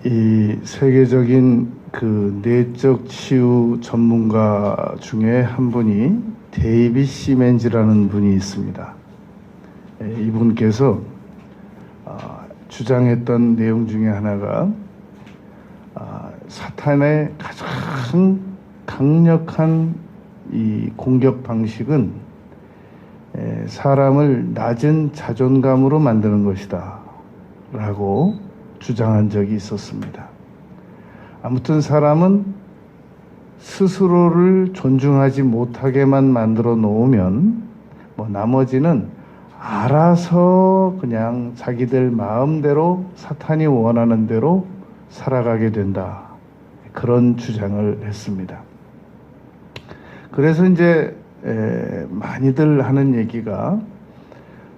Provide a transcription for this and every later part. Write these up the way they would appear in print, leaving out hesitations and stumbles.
이 세계적인 그 내적 치유 전문가 중에 한 분이 데이빗 시멘즈라는 분이 있습니다. 이분께서 주장했던 내용 중에 하나가 사탄의 가장 강력한 이 공격 방식은 사람을 낮은 자존감으로 만드는 것이다 라고 주장한 적이 있었습니다. 아무튼 사람은 스스로를 존중하지 못하게만 만들어 놓으면 나머지는 알아서 그냥 자기들 마음대로 사탄이 원하는 대로 살아가게 된다. 그런 주장을 했습니다. 그래서 이제 많이들 하는 얘기가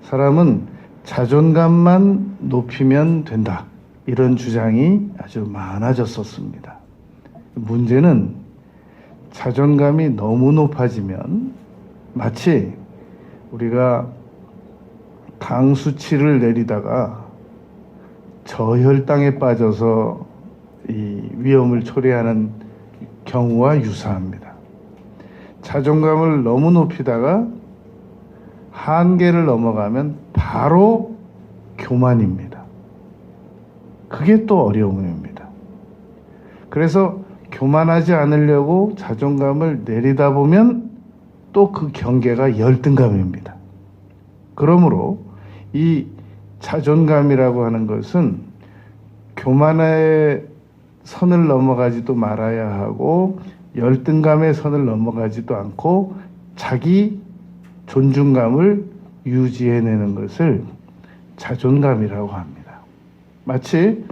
사람은 자존감만 높이면 된다. 이런 주장이 아주 많아졌었습니다. 문제는 자존감이 너무 높아지면 마치 우리가 당 수치를 내리다가 저혈당에 빠져서 이 위험을 초래하는 경우와 유사합니다. 자존감을 너무 높이다가 한계를 넘어가면 바로 교만입니다. 그게 또 어려움입니다. 그래서 교만하지 않으려고 자존감을 내리다 보면 또 그 경계가 열등감입니다. 그러므로 이 자존감이라고 하는 것은 교만의 선을 넘어가지도 말아야 하고 열등감의 선을 넘어가지도 않고 자기 존중감을 유지해내는 것을 자존감이라고 합니다. 마치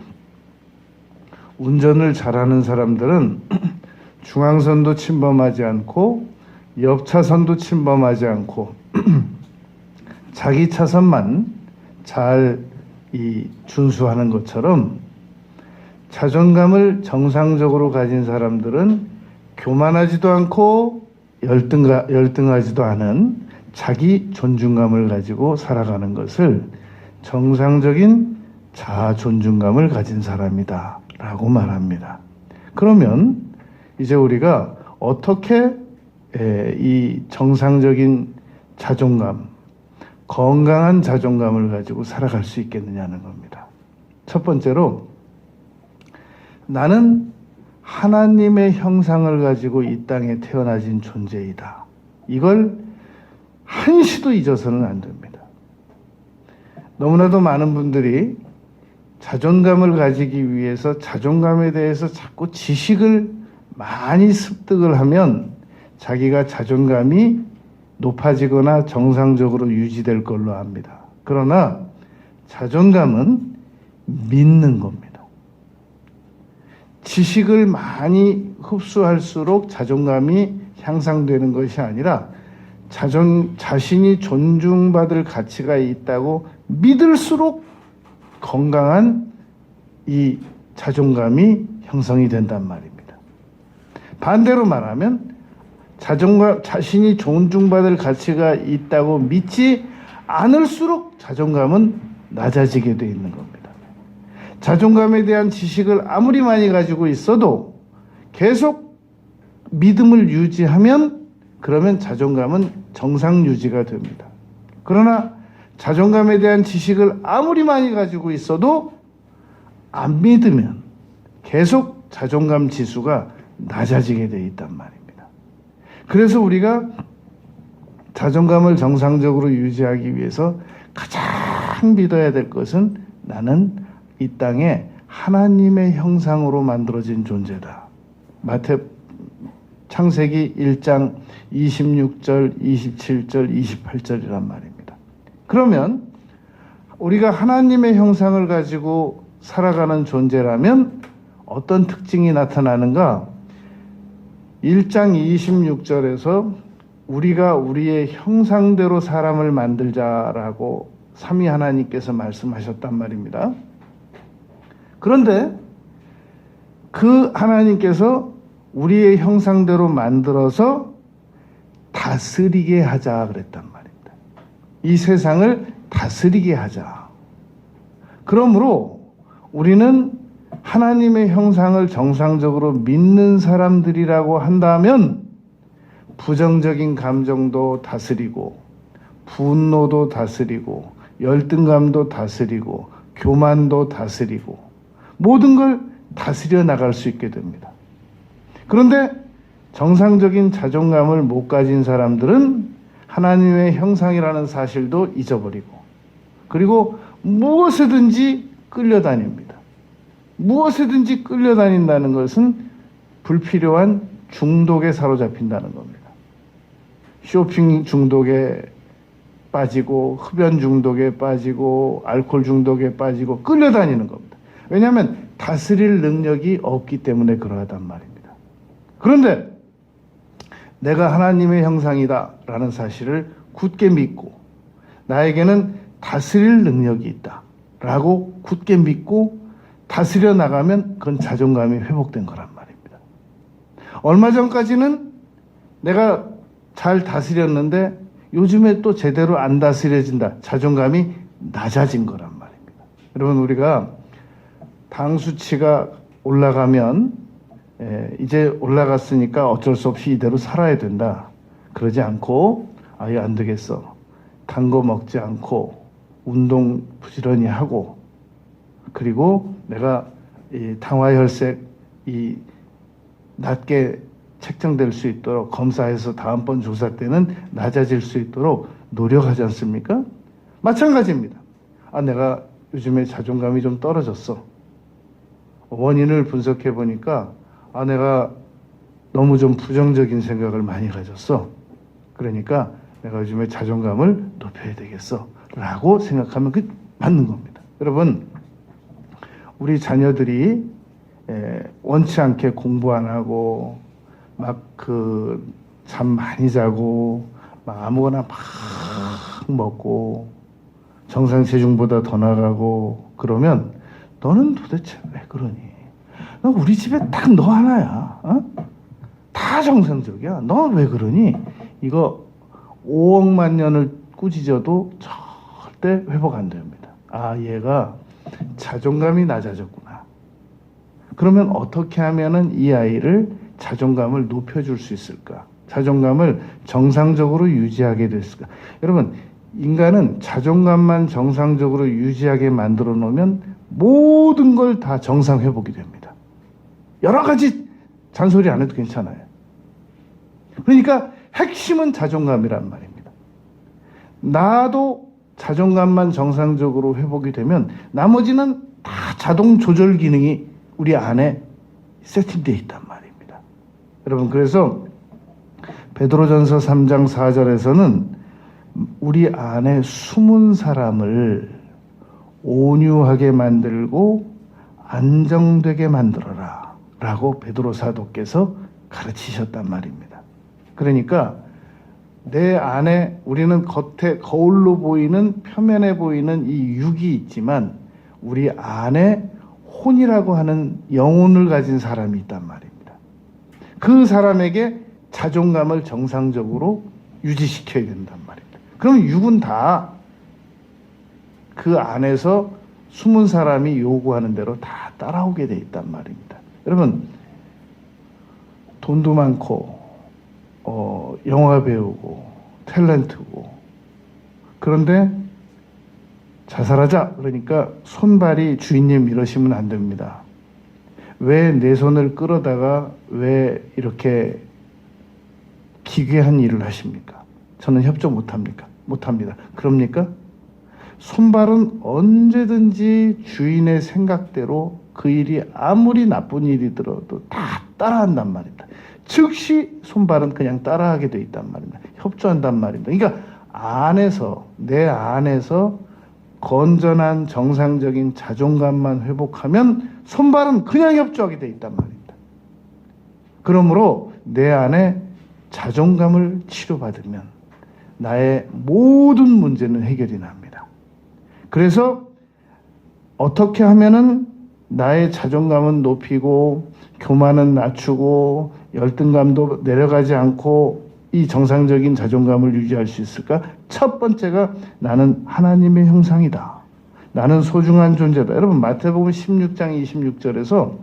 운전을 잘하는 사람들은 중앙선도 침범하지 않고 옆차선도 침범하지 않고 자기 차선만 잘 준수하는 것처럼 자존감을 정상적으로 가진 사람들은 교만하지도 않고 열등하지도 않은 자기 존중감을 가지고 살아가는 것을 정상적인 자아 존중감을 가진 사람이다 라고 말합니다. 그러면 이제 우리가 어떻게 이 정상적인 자존감, 건강한 자존감을 가지고 살아갈 수 있겠느냐는 겁니다. 첫 번째로 나는 하나님의 형상을 가지고 이 땅에 태어나진 존재이다. 이걸 한시도 잊어서는 안 됩니다. 너무나도 많은 분들이 자존감을 가지기 위해서 자존감에 대해서 자꾸 지식을 많이 습득을 하면 자기가 자존감이 높아지거나 정상적으로 유지될 걸로 압니다. 그러나 자존감은 믿는 겁니다. 지식을 많이 흡수할수록 자존감이 향상되는 것이 아니라 자신이 존중받을 가치가 있다고 믿을수록 건강한 이 자존감이 형성이 된단 말입니다. 반대로 말하면 자신이 존중받을 가치가 있다고 믿지 않을수록 자존감은 낮아지게 돼 있는 겁니다. 자존감에 대한 지식을 아무리 많이 가지고 있어도 계속 믿음을 유지하면 그러면 자존감은 정상 유지가 됩니다. 그러나 자존감에 대한 지식을 아무리 많이 가지고 있어도 안 믿으면 계속 자존감 지수가 낮아지게 돼 있단 말입니다. 그래서 우리가 자존감을 정상적으로 유지하기 위해서 가장 믿어야 될 것은 나는 이 땅에 하나님의 형상으로 만들어진 존재다. 창세기 1장 26절, 27절, 28절이란 말입니다. 그러면 우리가 하나님의 형상을 가지고 살아가는 존재라면 어떤 특징이 나타나는가? 1장 26절에서 우리가 우리의 형상대로 사람을 만들자라고 삼위 하나님께서 말씀하셨단 말입니다. 그런데 그 하나님께서 우리의 형상대로 만들어서 다스리게 하자 그랬단 말입니다. 이 세상을 다스리게 하자. 그러므로 우리는 하나님의 형상을 정상적으로 믿는 사람들이라고 한다면 부정적인 감정도 다스리고 분노도 다스리고 열등감도 다스리고 교만도 다스리고 모든 걸 다스려 나갈 수 있게 됩니다. 그런데 정상적인 자존감을 못 가진 사람들은 하나님의 형상이라는 사실도 잊어버리고 그리고 무엇에든지 끌려다닙니다. 무엇에든지 끌려다닌다는 것은 불필요한 중독에 사로잡힌다는 겁니다. 쇼핑 중독에 빠지고 흡연 중독에 빠지고 알코올 중독에 빠지고 끌려다니는 겁니다. 왜냐하면 다스릴 능력이 없기 때문에 그러하단 말입니다. 그런데 내가 하나님의 형상이다 라는 사실을 굳게 믿고 나에게는 다스릴 능력이 있다 라고 굳게 믿고 다스려 나가면 그건 자존감이 회복된 거란 말입니다. 얼마 전까지는 내가 잘 다스렸는데 요즘에 또 제대로 안 다스려진다. 자존감이 낮아진 거란 말입니다. 여러분 우리가 당 수치가 올라가면 이제 올라갔으니까 어쩔 수 없이 이대로 살아야 된다. 그러지 않고 아예 안 되겠어. 단 거 먹지 않고 운동 부지런히 하고 그리고 내가 이 당화혈색이 낮게 책정될 수 있도록 검사해서 다음번 조사 때는 낮아질 수 있도록 노력하지 않습니까? 마찬가지입니다. 내가 요즘에 자존감이 좀 떨어졌어. 원인을 분석해 보니까 내가 너무 좀 부정적인 생각을 많이 가졌어. 그러니까 내가 요즘에 자존감을 높여야 되겠어 라고 생각하면 그게 맞는 겁니다. 여러분 우리 자녀들이 원치 않게 공부 안 하고 막 잠 많이 자고 막 아무거나 막 먹고 정상 체중보다 더 나가고 그러면 너는 도대체 왜 그러니? 너 우리 집에 딱 너 하나야. 다 정상적이야. 너 왜 그러니? 이거 5억만 년을 꾸짖어도 절대 회복 안 됩니다. 얘가 자존감이 낮아졌구나. 그러면 어떻게 하면은 이 아이를 자존감을 높여줄 수 있을까? 자존감을 정상적으로 유지하게 됐을까? 여러분, 인간은 자존감만 정상적으로 유지하게 만들어 놓으면 모든 걸 다 정상 회복이 됩니다. 여러 가지 잔소리 안 해도 괜찮아요. 그러니까 핵심은 자존감이란 말입니다. 나도 자존감만 정상적으로 회복이 되면 나머지는 다 자동 조절 기능이 우리 안에 세팅되어 있단 말입니다. 여러분 그래서 베드로전서 3장 4절에서는 우리 안에 숨은 사람을 온유하게 만들고 안정되게 만들어라 라고 베드로 사도께서 가르치셨단 말입니다. 그러니까 내 안에 우리는 겉에 거울로 보이는 표면에 보이는 이 육이 있지만 우리 안에 혼이라고 하는 영혼을 가진 사람이 있단 말입니다. 그 사람에게 자존감을 정상적으로 유지시켜야 된단 말입니다. 그럼 육은 다 그 안에서 숨은 사람이 요구하는 대로 다 따라오게 돼 있단 말입니다. 여러분 돈도 많고 영화 배우고 탤런트고 그런데 자살하자 그러니까 손발이 주인님 이러시면 안 됩니다. 왜 내 손을 끌어다가 왜 이렇게 기괴한 일을 하십니까? 저는 협조 못합니까? 못합니다. 그럽니까? 손발은 언제든지 주인의 생각대로 그 일이 아무리 나쁜 일이더라도 다 따라한단 말입니다. 즉시 손발은 그냥 따라하게 돼 있단 말입니다. 협조한단 말입니다. 그러니까 내 안에서 건전한 정상적인 자존감만 회복하면 손발은 그냥 협조하게 돼 있단 말입니다. 그러므로 내 안에 자존감을 치료받으면 나의 모든 문제는 해결이 납니다. 그래서 어떻게 하면은 나의 자존감은 높이고 교만은 낮추고 열등감도 내려가지 않고 이 정상적인 자존감을 유지할 수 있을까? 첫 번째가 나는 하나님의 형상이다. 나는 소중한 존재다. 여러분 마태복음 16장 26절에서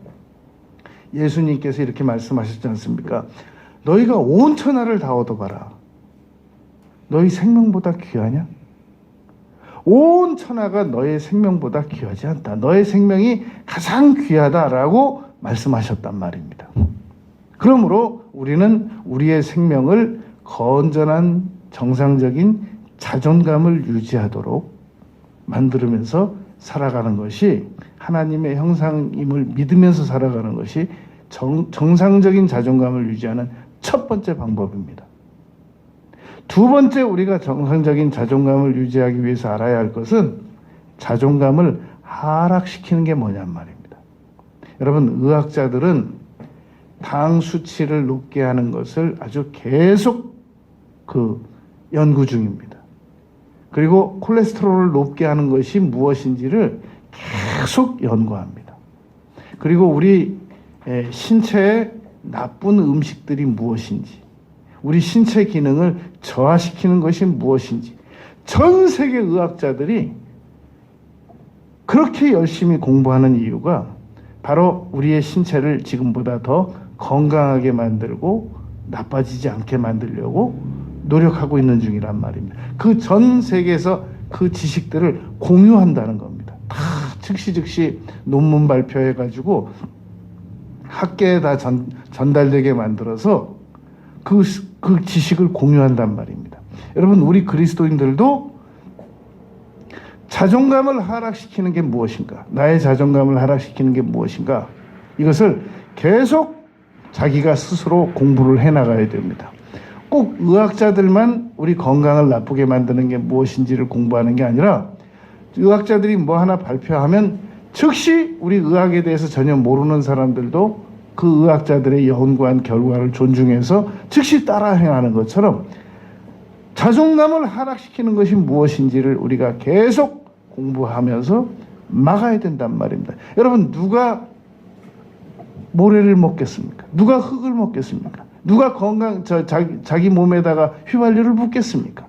예수님께서 이렇게 말씀하셨지 않습니까? 너희가 온 천하를 다 얻어봐라. 너희 생명보다 귀하냐? 온 천하가 너의 생명보다 귀하지 않다. 너의 생명이 가장 귀하다라고 말씀하셨단 말입니다. 그러므로 우리는 우리의 생명을 건전한 정상적인 자존감을 유지하도록 만들면서 살아가는 것이, 하나님의 형상임을 믿으면서 살아가는 것이 정상적인 자존감을 유지하는 첫 번째 방법입니다. 두 번째, 우리가 정상적인 자존감을 유지하기 위해서 알아야 할 것은 자존감을 하락시키는 게 뭐냔 말입니다. 여러분, 의학자들은 당 수치를 높게 하는 것을 아주 계속 연구 중입니다. 그리고 콜레스테롤을 높게 하는 것이 무엇인지를 계속 연구합니다. 그리고 우리 신체에 나쁜 음식들이 무엇인지, 우리 신체 기능을 저하시키는 것이 무엇인지, 전 세계 의학자들이 그렇게 열심히 공부하는 이유가 바로 우리의 신체를 지금보다 더 건강하게 만들고 나빠지지 않게 만들려고 노력하고 있는 중이란 말입니다. 그 전 세계에서 그 지식들을 공유한다는 겁니다. 다 즉시 논문 발표해가지고 학계에 다 전달되게 만들어서 그 지식을 공유한단 말입니다. 여러분, 우리 그리스도인들도 자존감을 하락시키는 게 무엇인가? 나의 자존감을 하락시키는 게 무엇인가? 이것을 계속 자기가 스스로 공부를 해나가야 됩니다. 꼭 의학자들만 우리 건강을 나쁘게 만드는 게 무엇인지를 공부하는 게 아니라, 의학자들이 뭐 하나 발표하면 즉시 우리 의학에 대해서 전혀 모르는 사람들도 그 의학자들의 연구한 결과를 존중해서 즉시 따라 행하는 것처럼 자존감을 하락시키는 것이 무엇인지를 우리가 계속 공부하면서 막아야 된단 말입니다. 여러분, 누가 모래를 먹겠습니까? 누가 흙을 먹겠습니까? 누가 자기 몸에다가 휘발유를 붓겠습니까?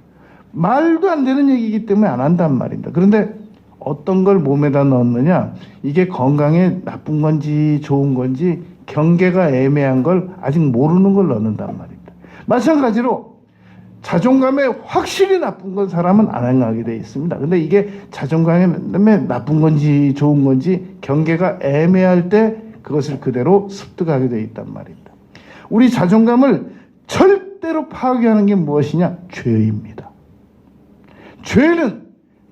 말도 안 되는 얘기이기 때문에 안 한단 말입니다. 그런데 어떤 걸 몸에다 넣느냐, 이게 건강에 나쁜 건지 좋은 건지 경계가 애매한 걸 아직 모르는 걸 넣는단 말입니다. 마찬가지로 자존감에 확실히 나쁜 건 사람은 안 행하게 되어 있습니다. 근데 이게 자존감에 나쁜 건지 좋은 건지 경계가 애매할 때 그것을 그대로 습득하게 되어 있단 말입니다. 우리 자존감을 절대로 파괴하는 게 무엇이냐? 죄입니다. 죄는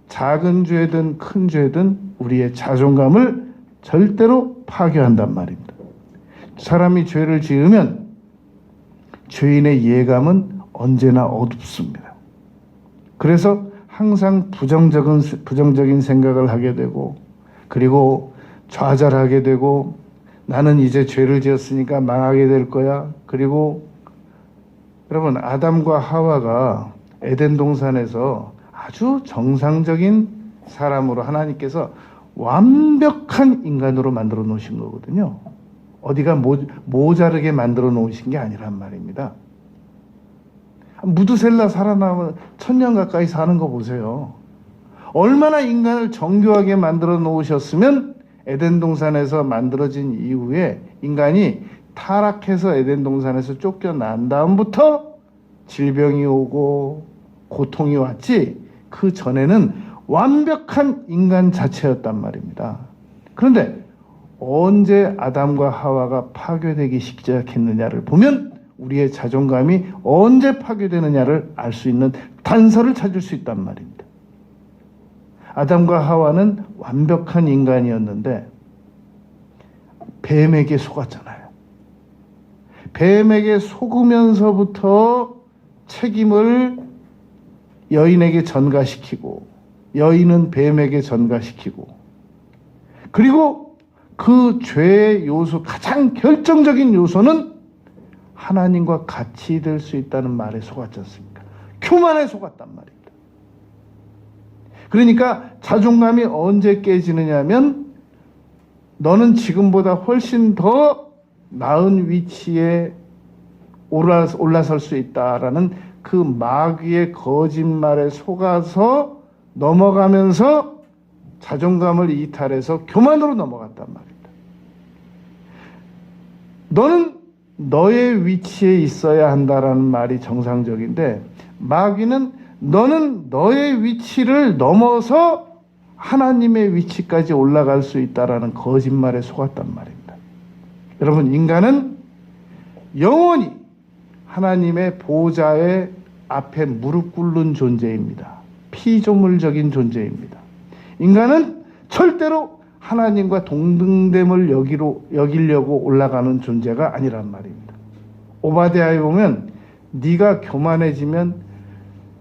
작은 죄든 큰 죄든 우리의 자존감을 절대로 파괴한단 말입니다. 사람이 죄를 지으면 죄인의 예감은 언제나 어둡습니다. 그래서 항상 부정적인 생각을 하게 되고, 그리고 좌절하게 되고, 나는 이제 죄를 지었으니까 망하게 될 거야. 그리고 여러분, 아담과 하와가 에덴 동산에서 아주 정상적인 사람으로 하나님께서 완벽한 인간으로 만들어 놓으신 거거든요. 어디가 모자르게 만들어 놓으신 게 아니란 말입니다. 무드셀라 살아남은 1000년 가까이 사는 거 보세요. 얼마나 인간을 정교하게 만들어 놓으셨으면 에덴 동산에서 만들어진 이후에 인간이 타락해서 에덴 동산에서 쫓겨난 다음부터 질병이 오고 고통이 왔지, 그 전에는 완벽한 인간 자체였단 말입니다. 그런데 언제 아담과 하와가 파괴되기 시작했느냐를 보면 우리의 자존감이 언제 파괴되느냐를 알 수 있는 단서를 찾을 수 있단 말입니다. 아담과 하와는 완벽한 인간이었는데 뱀에게 속았잖아요. 뱀에게 속으면서부터 책임을 여인에게 전가시키고, 여인은 뱀에게 전가시키고, 그리고 그 죄의 요소, 가장 결정적인 요소는 하나님과 같이 될 수 있다는 말에 속았지 않습니까? 교만에 속았단 말입니다. 그러니까 자존감이 언제 깨지느냐 하면, 너는 지금보다 훨씬 더 나은 위치에 올라설 수 있다라는 그 마귀의 거짓말에 속아서 넘어가면서 자존감을 이탈해서 교만으로 넘어갔단 말입니다. 너는 너의 위치에 있어야 한다라는 말이 정상적인데, 마귀는 너는 너의 위치를 넘어서 하나님의 위치까지 올라갈 수 있다라는 거짓말에 속았단 말입니다. 여러분, 인간은 영원히 하나님의 보좌의 앞에 무릎 꿇는 존재입니다. 피조물적인 존재입니다. 인간은 절대로 하나님과 동등됨을 여기려고 올라가는 존재가 아니란 말입니다. 오바댜에 보면 네가 교만해지면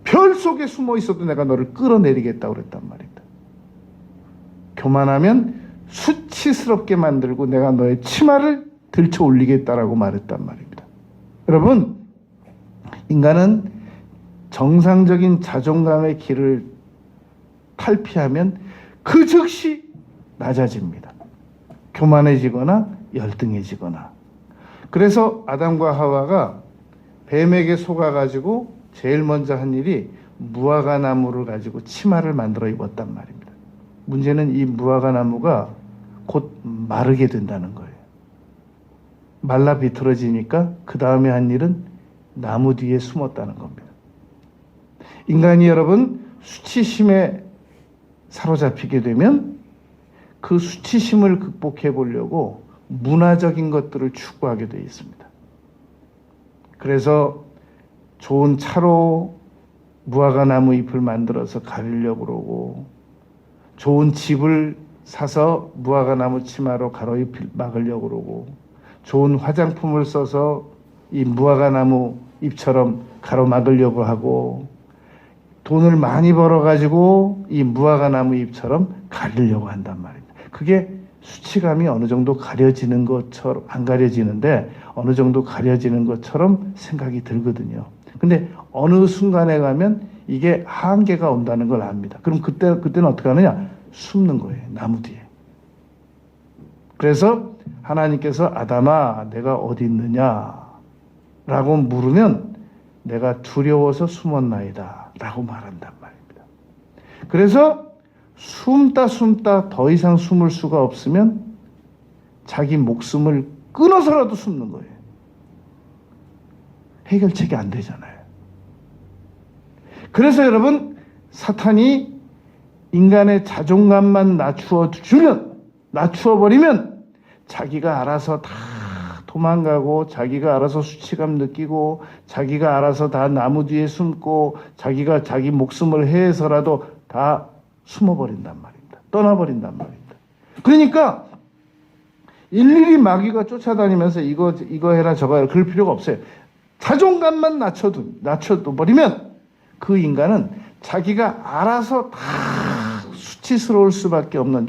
별 속에 숨어 있어도 내가 너를 끌어내리겠다고 그랬단 말입니다. 교만하면 수치스럽게 만들고 내가 너의 치마를 들쳐 올리겠다라고 말했단 말입니다. 여러분, 인간은 정상적인 자존감의 길을 탈피하면 그 즉시 낮아집니다. 교만해지거나 열등해지거나. 그래서 아담과 하와가 뱀에게 속아가지고 제일 먼저 한 일이 무화과 나무를 가지고 치마를 만들어 입었단 말입니다. 문제는 이 무화과 나무가 곧 마르게 된다는 거예요. 말라 비틀어지니까 그 다음에 한 일은 나무 뒤에 숨었다는 겁니다. 인간이 여러분 수치심에 사로잡히게 되면 그 수치심을 극복해 보려고 문화적인 것들을 추구하게 되어 있습니다. 그래서 좋은 차로 무화과 나무 잎을 만들어서 가리려고 그러고, 좋은 집을 사서 무화과 나무 치마로 가로잎을 막으려고 그러고, 좋은 화장품을 써서 이 무화과 나무 잎처럼 가로막으려고 하고, 돈을 많이 벌어가지고 이 무화과 나무 잎처럼 가리려고 한단 말입니다. 그게 수치감이 어느 정도 가려지는 것처럼, 안 가려지는데 어느 정도 가려지는 것처럼 생각이 들거든요. 근데 어느 순간에 가면 이게 한계가 온다는 걸 압니다. 그럼 그때는 어떻게 하느냐? 숨는 거예요. 나무 뒤에. 그래서 하나님께서 아담아, 내가 어디 있느냐? 라고 물으면 내가 두려워서 숨었나이다. 라고 말한단 말입니다. 그래서 숨다 더 이상 숨을 수가 없으면 자기 목숨을 끊어서라도 숨는 거예요. 해결책이 안 되잖아요. 그래서 여러분, 사탄이 인간의 자존감만 낮추어버리면 자기가 알아서 다 도망가고, 자기가 알아서 수치감 느끼고, 자기가 알아서 다 나무 뒤에 숨고, 자기가 자기 목숨을 해서라도 다 숨어버린단 말입니다. 떠나버린단 말입니다. 그러니까 일일이 마귀가 쫓아다니면서 이거 해라 저거 해라 그럴 필요가 없어요. 자존감만 낮춰둬버리면 그 인간은 자기가 알아서 다 수치스러울 수밖에 없는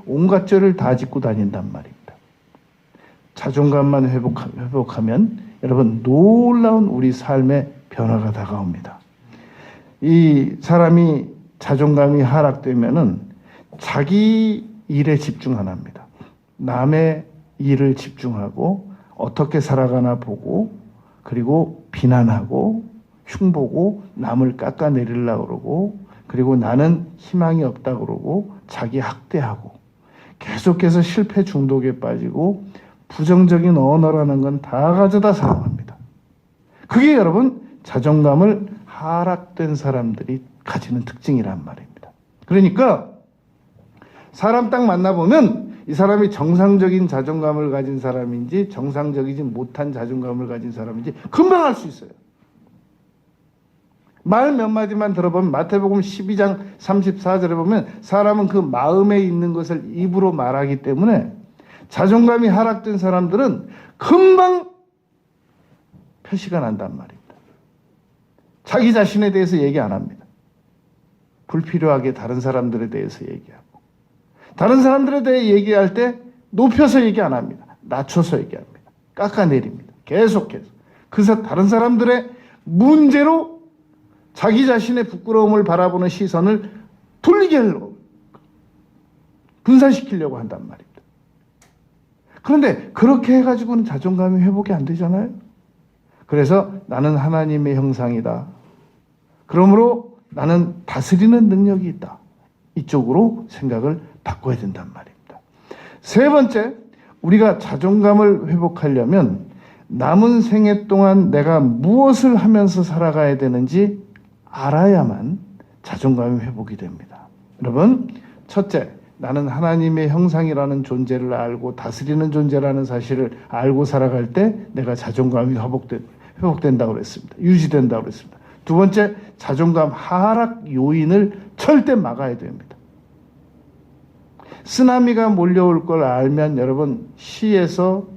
온갖 죄를 다 짓고 다닌단 말입니다. 자존감만 회복하면 여러분 놀라운 우리 삶의 변화가 다가옵니다. 이 사람이 자존감이 하락되면은 자기 일에 집중 안 합니다. 남의 일을 집중하고 어떻게 살아가나 보고, 그리고 비난하고 흉보고 남을 깎아내리려고 그러고, 그리고 나는 희망이 없다고 그러고 자기 학대하고, 계속해서 실패 중독에 빠지고 부정적인 언어라는 건 다 가져다 사용합니다. 그게 여러분 자존감을 하락된 사람들이 가지는 특징이란 말입니다. 그러니까 사람 딱 만나보면 이 사람이 정상적인 자존감을 가진 사람인지 정상적이지 못한 자존감을 가진 사람인지 금방 알 수 있어요. 말 몇 마디만 들어보면 마태복음 12장 34절에 보면 사람은 그 마음에 있는 것을 입으로 말하기 때문에 자존감이 하락된 사람들은 금방 표시가 난단 말입니다. 자기 자신에 대해서 얘기 안 합니다. 불필요하게 다른 사람들에 대해서 얘기하고, 다른 사람들에 대해 얘기할 때 높여서 얘기 안 합니다. 낮춰서 얘기합니다. 깎아내립니다. 계속해서. 그래서 다른 사람들의 문제로 자기 자신의 부끄러움을 바라보는 시선을 돌리게 하려고, 분산시키려고 한단 말입니다. 그런데 그렇게 해가지고는 자존감이 회복이 안 되잖아요. 그래서 나는 하나님의 형상이다. 그러므로 나는 다스리는 능력이 있다. 이쪽으로 생각을 바꿔야 된단 말입니다. 세 번째, 우리가 자존감을 회복하려면 남은 생애 동안 내가 무엇을 하면서 살아가야 되는지 알아야만 자존감이 회복이 됩니다. 여러분, 첫째, 나는 하나님의 형상이라는 존재를 알고 다스리는 존재라는 사실을 알고 살아갈 때 내가 자존감이 회복된다고 그랬습니다. 유지된다고 그랬습니다. 두 번째, 자존감 하락 요인을 절대 막아야 됩니다. 쓰나미가 몰려올 걸 알면 여러분, 시에서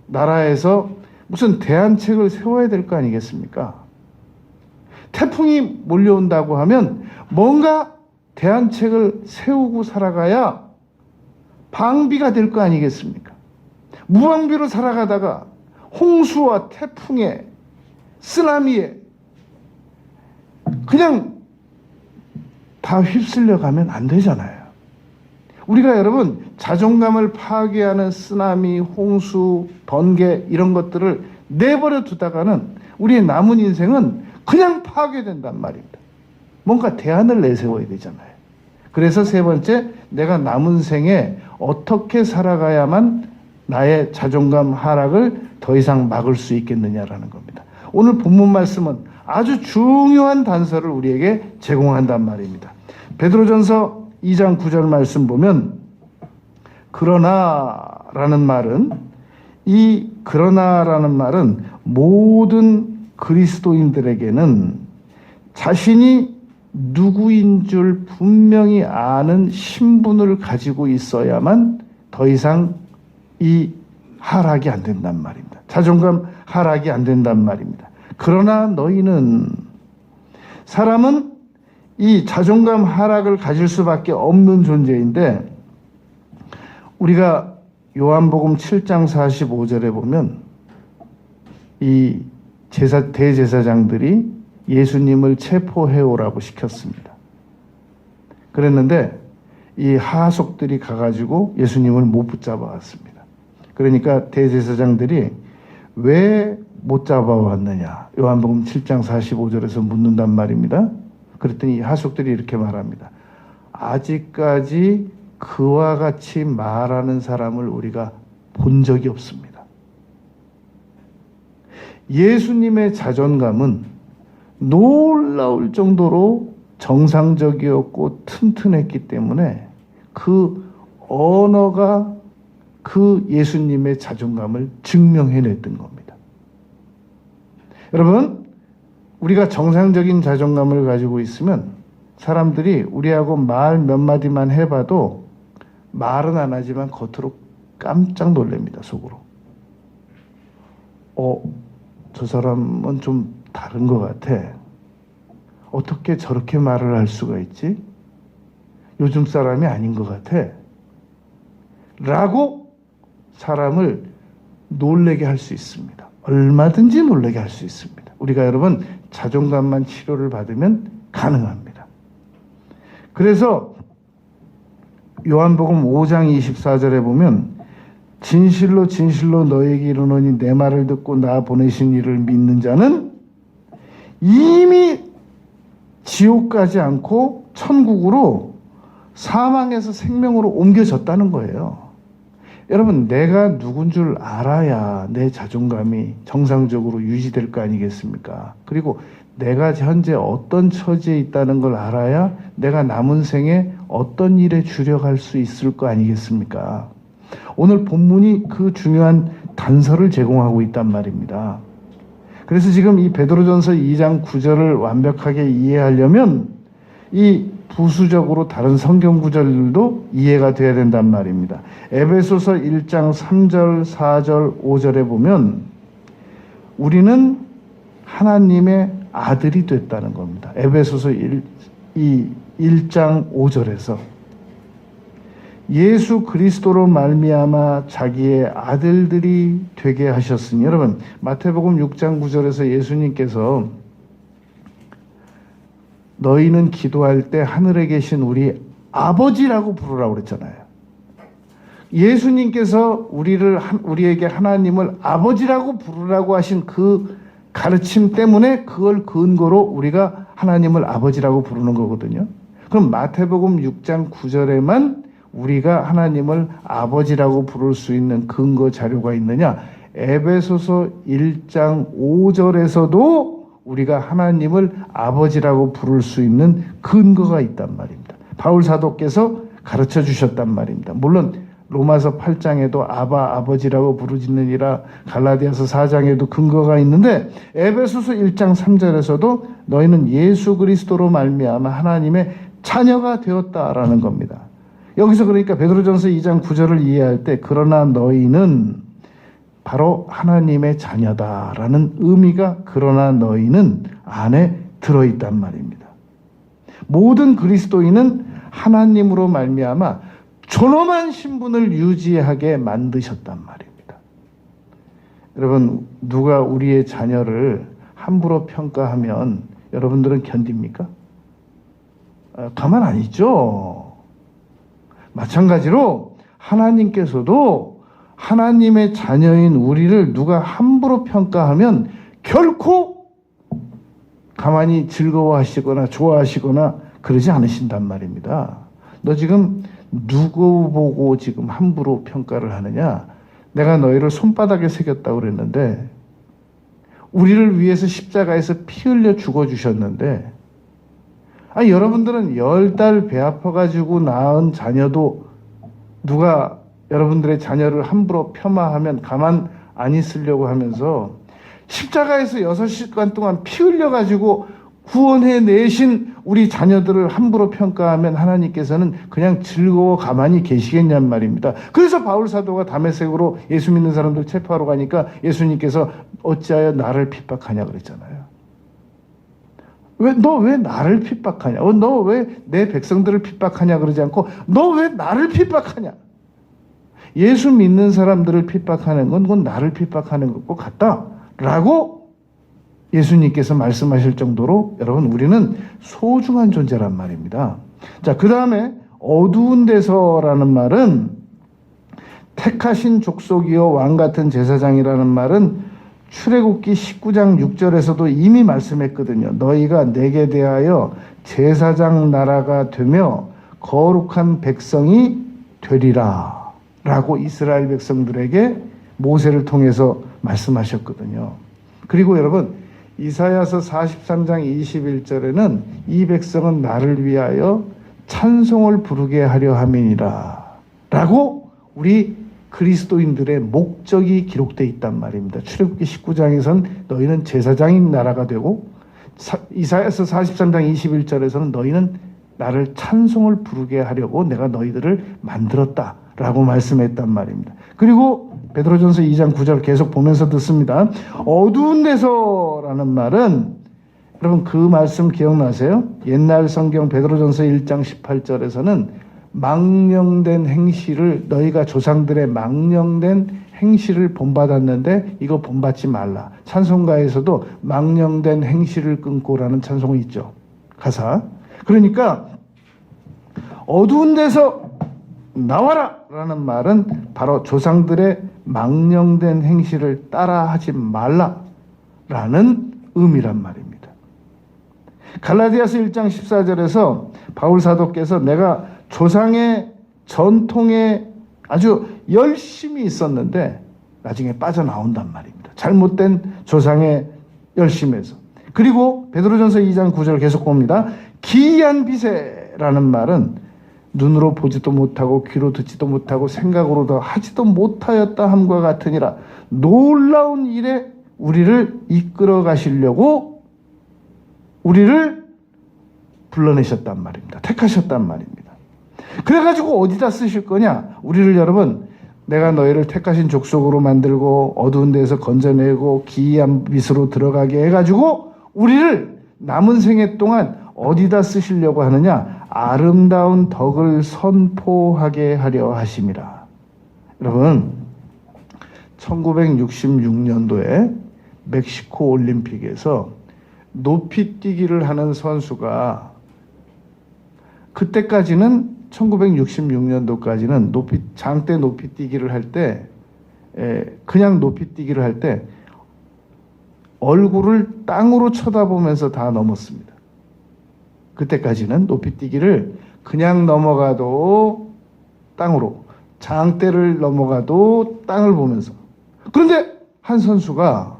나라에서 무슨 대안책을 세워야 될 거 아니겠습니까? 태풍이 몰려온다고 하면 뭔가 대안책을 세우고 살아가야 방비가 될 거 아니겠습니까? 무방비로 살아가다가 홍수와 태풍에 쓰나미에 그냥 다 휩쓸려 가면 안 되잖아요. 우리가 여러분 자존감을 파괴하는 쓰나미, 홍수, 번개 이런 것들을 내버려 두다가는 우리의 남은 인생은 그냥 파괴된단 말입니다. 뭔가 대안을 내세워야 되잖아요. 그래서 세 번째, 내가 남은 생에 어떻게 살아가야만 나의 자존감 하락을 더 이상 막을 수 있겠느냐라는 겁니다. 오늘 본문 말씀은 아주 중요한 단서를 우리에게 제공한단 말입니다. 베드로전서 2장 9절 말씀 보면 그러나라는 말은 모든 그리스도인들에게는 자신이 누구인 줄 분명히 아는 신분을 가지고 있어야만 더 이상 이 하락이 안 된단 말입니다. 자존감 하락이 안 된단 말입니다. 그러나 너희는, 사람은 이 자존감 하락을 가질 수밖에 없는 존재인데, 우리가 요한복음 7장 45절에 보면 이 대제사장들이 예수님을 체포해오라고 시켰습니다. 그랬는데 이 하속들이 가가지고 예수님을 못 붙잡아 왔습니다. 그러니까 대제사장들이 왜 못 잡아왔느냐, 요한복음 7장 45절에서 묻는단 말입니다. 그랬더니 이 하속들이 이렇게 말합니다. 아직까지 그와 같이 말하는 사람을 우리가 본 적이 없습니다. 예수님의 자존감은 놀라울 정도로 정상적이었고 튼튼했기 때문에 그 언어가 그 예수님의 자존감을 증명해냈던 겁니다. 여러분, 우리가 정상적인 자존감을 가지고 있으면 사람들이 우리하고 말 몇 마디만 해봐도 말은 안 하지만 겉으로 깜짝 놀랍니다. 속으로. 저 사람은 좀 다른 것 같아. 어떻게 저렇게 말을 할 수가 있지? 요즘 사람이 아닌 것 같아. 라고 사람을 놀라게 할 수 있습니다. 얼마든지 놀라게 할 수 있습니다. 우리가 여러분 자존감만 치료를 받으면 가능합니다. 그래서 요한복음 5장 24절에 보면 진실로 진실로 너에게 이르노니 내 말을 듣고 나 보내신 이를 믿는 자는 이미 지옥 가지 않고 천국으로, 사망에서 생명으로 옮겨졌다는 거예요. 여러분, 내가 누군 줄 알아야 내 자존감이 정상적으로 유지될 거 아니겠습니까? 그리고 내가 현재 어떤 처지에 있다는 걸 알아야 내가 남은 생에 어떤 일에 주력할 수 있을 거 아니겠습니까? 오늘 본문이 그 중요한 단서를 제공하고 있단 말입니다. 그래서 지금 이 베드로전서 2장 9절을 완벽하게 이해하려면 이 부수적으로 다른 성경 구절들도 이해가 돼야 된단 말입니다. 에베소서 1장 3절, 4절, 5절에 보면 우리는 하나님의 아들이 됐다는 겁니다. 에베소서 1장 5절에서 예수 그리스도로 말미암아 자기의 아들들이 되게 하셨으니, 여러분 마태복음 6장 9절에서 예수님께서 너희는 기도할 때 하늘에 계신 우리 아버지라고 부르라고 그랬잖아요. 예수님께서 우리에게 하나님을 아버지라고 부르라고 하신 그 가르침 때문에 그걸 근거로 우리가 하나님을 아버지라고 부르는 거거든요. 그럼 마태복음 6장 9절에만 우리가 하나님을 아버지라고 부를 수 있는 근거 자료가 있느냐? 에베소서 1장 5절에서도 우리가 하나님을 아버지라고 부를 수 있는 근거가 있단 말입니다. 바울 사도께서 가르쳐 주셨단 말입니다. 물론 로마서 8장에도 아바 아버지라고 부르짖느니라, 갈라디아서 4장에도 근거가 있는데 에베소서 1장 3절에서도 너희는 예수 그리스도로 말미암아 하나님의 자녀가 되었다라는 겁니다. 여기서 그러니까 베드로전서 2장 9절을 이해할 때 그러나 너희는 바로 하나님의 자녀다라는 의미가 그러나 너희는 안에 들어있단 말입니다. 모든 그리스도인은 하나님으로 말미암아 존엄한 신분을 유지하게 만드셨단 말입니다. 여러분, 누가 우리의 자녀를 함부로 평가하면 여러분들은 견딥니까? 가만 안 있죠. 마찬가지로 하나님께서도 하나님의 자녀인 우리를 누가 함부로 평가하면 결코 가만히 즐거워하시거나 좋아하시거나 그러지 않으신단 말입니다. 너 지금 누구 보고 지금 함부로 평가를 하느냐? 내가 너희를 손바닥에 새겼다고 그랬는데 우리를 위해서 십자가에서 피 흘려 죽어주셨는데 여러분들은 10달 배 아파가지고 낳은 자녀도 누가 여러분들의 자녀를 함부로 폄하하면 가만 안 있으려고 하면서 십자가에서 6시간 동안 피 흘려가지고 구원해 내신 우리 자녀들을 함부로 평가하면 하나님께서는 그냥 즐거워 가만히 계시겠냔 말입니다. 그래서 바울 사도가 다메섹으로 예수 믿는 사람들 체포하러 가니까 예수님께서 어찌하여 나를 핍박하냐 그랬잖아요. 너 왜 나를 핍박하냐? 너 왜 내 백성들을 핍박하냐 그러지 않고 너 왜 나를 핍박하냐? 예수 믿는 사람들을 핍박하는 건 그건 나를 핍박하는 것과 같다라고 예수님께서 말씀하실 정도로 여러분 우리는 소중한 존재란 말입니다. 자, 그 다음에 어두운 데서라는 말은 택하신 족속이요 왕 같은 제사장이라는 말은 출애굽기 19장 6절에서도 이미 말씀했거든요. 너희가 내게 대하여 제사장 나라가 되며 거룩한 백성이 되리라 라고 이스라엘 백성들에게 모세를 통해서 말씀하셨거든요. 그리고 여러분 이사야서 43장 21절에는 이 백성은 나를 위하여 찬송을 부르게 하려 함이니라 라고 우리 그리스도인들의 목적이 기록되어 있단 말입니다. 출애굽기 19장에서는 너희는 제사장인 나라가 되고 이사야서 43장 21절에서는 너희는 나를 찬송을 부르게 하려고 내가 너희들을 만들었다 라고 말씀했단 말입니다. 그리고 베드로전서 2장 9절 계속 보면서 듣습니다. 어두운 데서라는 말은 여러분 그 말씀 기억나세요? 옛날 성경 베드로전서 1장 18절에서는 망령된 행실을 너희가 조상들의 망령된 행실을 본받았는데 이거 본받지 말라. 찬송가에서도 망령된 행실을 끊고라는 찬송이 있죠. 가사. 그러니까 어두운 데서 나와라 라는 말은 바로 조상들의 망령된 행실을 따라하지 말라 라는 의미란 말입니다. 갈라디아서 1장 14절에서 바울 사도께서 내가 조상의 전통에 아주 열심히 있었는데 나중에 빠져나온단 말입니다. 잘못된 조상의 열심에서. 그리고 베드로전서 2장 9절 계속 봅니다. 기이한 빛에라는 말은 눈으로 보지도 못하고 귀로 듣지도 못하고 생각으로도 하지도 못하였다 함과 같으니라. 놀라운 일에 우리를 이끌어 가시려고 우리를 불러내셨단 말입니다. 택하셨단 말입니다. 그래가지고 어디다 쓰실 거냐? 우리를 여러분 내가 너희를 택하신 족속으로 만들고 어두운 데서 건져내고 기이한 빛으로 들어가게 해가지고 우리를 남은 생애 동안 어디다 쓰시려고 하느냐? 아름다운 덕을 선포하게 하려 하심이라. 여러분 1966년도에 멕시코 올림픽에서 높이뛰기를 하는 선수가 그때까지는 1966년도까지는 장대 높이뛰기를 할 때 그냥 높이뛰기를 할 때 얼굴을 땅으로 쳐다보면서 다 넘었습니다. 그때까지는 높이뛰기를 그냥 넘어가도 땅으로, 장대를 넘어가도 땅을 보면서. 그런데 한 선수가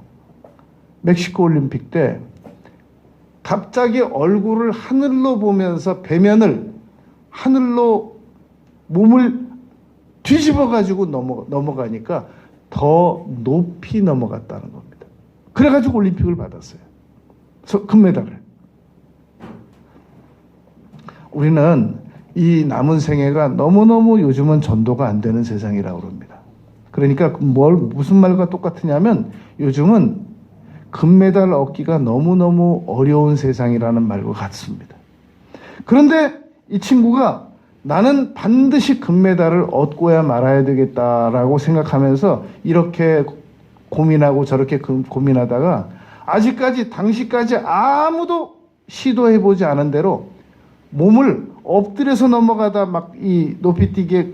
멕시코 올림픽 때 갑자기 얼굴을 하늘로 보면서 배면을 하늘로 몸을 뒤집어 가지고 넘어가니까 더 높이 넘어갔다는 겁니다. 그래가지고 올림픽을 받았어요. 금메달을. 우리는 이 남은 생애가 너무너무 요즘은 전도가 안 되는 세상이라고 그럽니다. 그러니까 무슨 말과 똑같으냐면 요즘은 금메달 얻기가 너무너무 어려운 세상이라는 말과 같습니다. 그런데 이 친구가 나는 반드시 금메달을 얻고야 말아야 되겠다라고 생각하면서 이렇게 고민하고 저렇게 고민하다가 아직까지 당시까지 아무도 시도해보지 않은 대로 몸을 엎드려서 넘어가다 막 이 높이뛰기에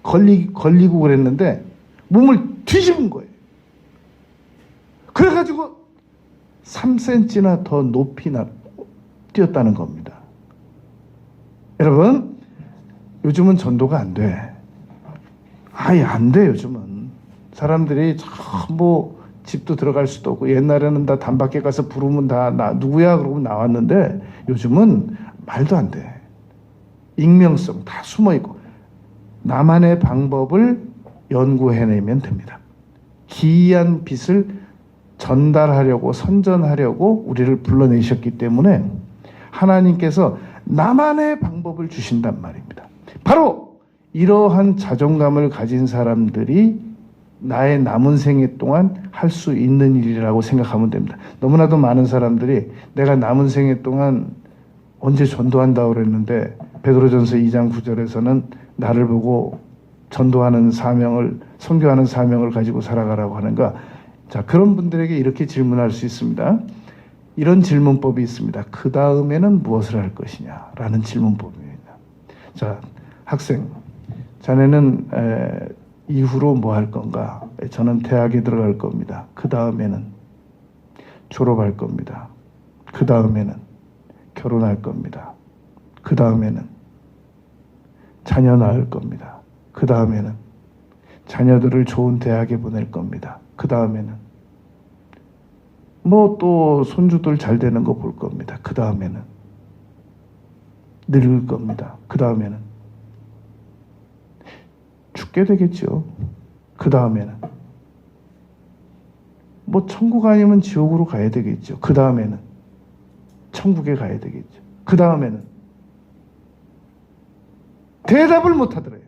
걸리고 그랬는데 몸을 뒤집은 거예요. 그래가지고 3cm나 더 높이 뛰었다는 겁니다. 여러분, 요즘은 전도가 안 돼. 아예 안 돼, 요즘은. 사람들이 전부 집도 들어갈 수도 없고, 옛날에는 다 단밖에 가서 부르면 다 누구야? 그러면 나왔는데, 요즘은 말도 안 돼. 익명성 다 숨어 있고, 나만의 방법을 연구해내면 됩니다. 기이한 빛을 전달하려고, 선전하려고 우리를 불러내셨기 때문에 하나님께서 나만의 방법을 주신단 말입니다. 바로 이러한 자존감을 가진 사람들이 나의 남은 생애 동안 할 수 있는 일이라고 생각하면 됩니다. 너무나도 많은 사람들이 내가 남은 생애 동안 언제 전도한다고 그랬는데 베드로전서 2장 9절에서는 나를 보고 전도하는 사명을, 선교하는 사명을 가지고 살아가라고 하는가. 자, 그런 분들에게 이렇게 질문할 수 있습니다. 이런 질문법이 있습니다. 그 다음에는 무엇을 할 것이냐 라는 질문법입니다. 자, 학생, 자네는 이후로 뭐 할 건가? 저는 대학에 들어갈 겁니다. 그 다음에는 졸업할 겁니다. 그 다음에는 결혼할 겁니다. 그 다음에는 자녀 낳을 겁니다. 그 다음에는 자녀들을 좋은 대학에 보낼 겁니다. 그 다음에는 뭐 또 손주들 잘 되는 거 볼 겁니다. 그 다음에는 늙을 겁니다. 그 다음에는 죽게 되겠죠. 그 다음에는 뭐 천국 아니면 지옥으로 가야 되겠죠. 그 다음에는 천국에 가야 되겠죠. 그 다음에는 대답을 못 하더래요.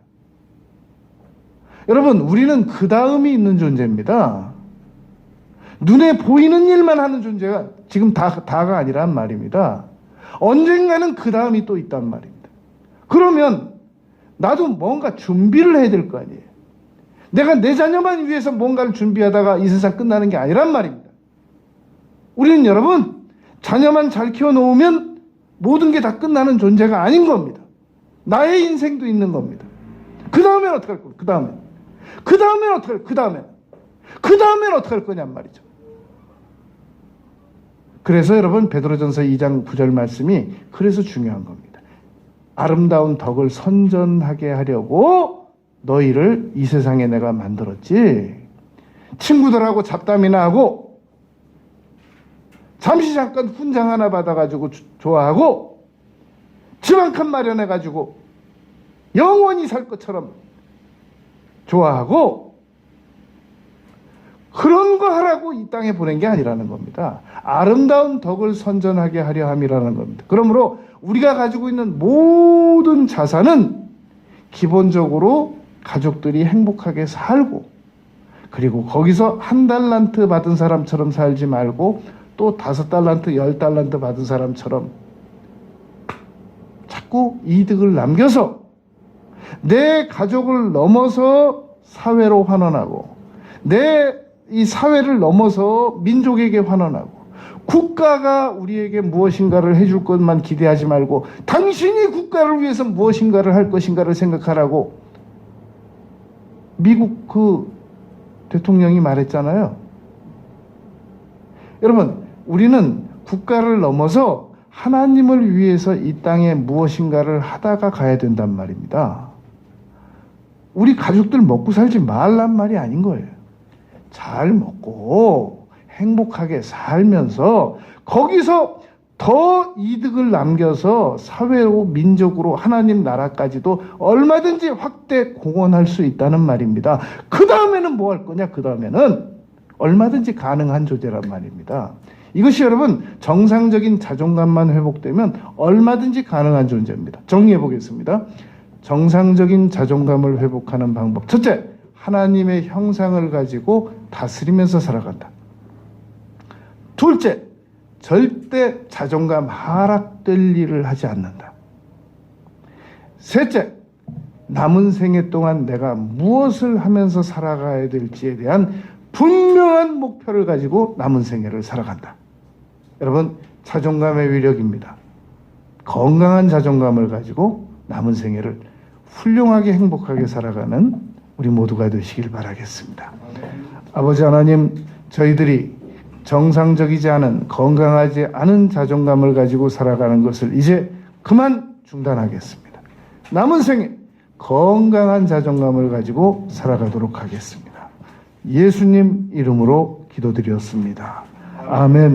여러분, 우리는 그 다음이 있는 존재입니다. 눈에 보이는 일만 하는 존재가 지금 다가 아니란 말입니다. 언젠가는 그 다음이 또 있단 말입니다. 그러면 나도 뭔가 준비를 해야 될 거 아니에요. 내가 내 자녀만 위해서 뭔가를 준비하다가 이 세상 끝나는 게 아니란 말입니다. 우리는 여러분, 자녀만 잘 키워놓으면 모든 게 다 끝나는 존재가 아닌 겁니다. 나의 인생도 있는 겁니다. 그 다음엔 어떻게 할 거예요? 그 다음엔 어떻게 할 거예요? 그 다음엔 어떻게 할 거냔 말이죠. 그래서 여러분, 베드로전서 2장 9절 말씀이 그래서 중요한 겁니다. 아름다운 덕을 선전하게 하려고 너희를 이 세상에 내가 만들었지. 친구들하고 잡담이나 하고 잠시 잠깐 훈장 하나 받아가지고 좋아하고 집 한 칸 마련해가지고 영원히 살 것처럼 좋아하고 그런 거 하라고 이 땅에 보낸 게 아니라는 겁니다. 아름다운 덕을 선전하게 하려 함이라는 겁니다. 그러므로 우리가 가지고 있는 모든 자산은 기본적으로 가족들이 행복하게 살고, 그리고 거기서 1달란트 받은 사람처럼 살지 말고 또 5달란트, 10달란트 받은 사람처럼 자꾸 이득을 남겨서 내 가족을 넘어서 사회로 환원하고, 내 이 사회를 넘어서 민족에게 환원하고, 국가가 우리에게 무엇인가를 해줄 것만 기대하지 말고 당신이 국가를 위해서 무엇인가를 할 것인가를 생각하라고 미국 그 대통령이 말했잖아요. 여러분, 우리는 국가를 넘어서 하나님을 위해서 이 땅에 무엇인가를 하다가 가야 된단 말입니다. 우리 가족들 먹고 살지 말란 말이 아닌 거예요. 잘 먹고 행복하게 살면서 거기서 더 이득을 남겨서 사회로 민족으로 하나님 나라까지도 얼마든지 확대 공헌할 수 있다는 말입니다. 그 다음에는 뭐 할 거냐? 그 다음에는 얼마든지 가능한 조제란 말입니다. 이것이 여러분 정상적인 자존감만 회복되면 얼마든지 가능한 존재입니다. 정리해 보겠습니다. 정상적인 자존감을 회복하는 방법. 첫째, 하나님의 형상을 가지고 다스리면서 살아간다. 둘째, 절대 자존감 하락될 일을 하지 않는다. 셋째, 남은 생애 동안 내가 무엇을 하면서 살아가야 될지에 대한 분명한 목표를 가지고 남은 생애를 살아간다. 여러분, 자존감의 위력입니다. 건강한 자존감을 가지고 남은 생애를 훌륭하게 행복하게 살아가는 우리 모두가 되시길 바라겠습니다. 아버지 하나님, 저희들이 정상적이지 않은 건강하지 않은 자존감을 가지고 살아가는 것을 이제 그만 중단하겠습니다. 남은 생에 건강한 자존감을 가지고 살아가도록 하겠습니다. 예수님 이름으로 기도드렸습니다. 아멘.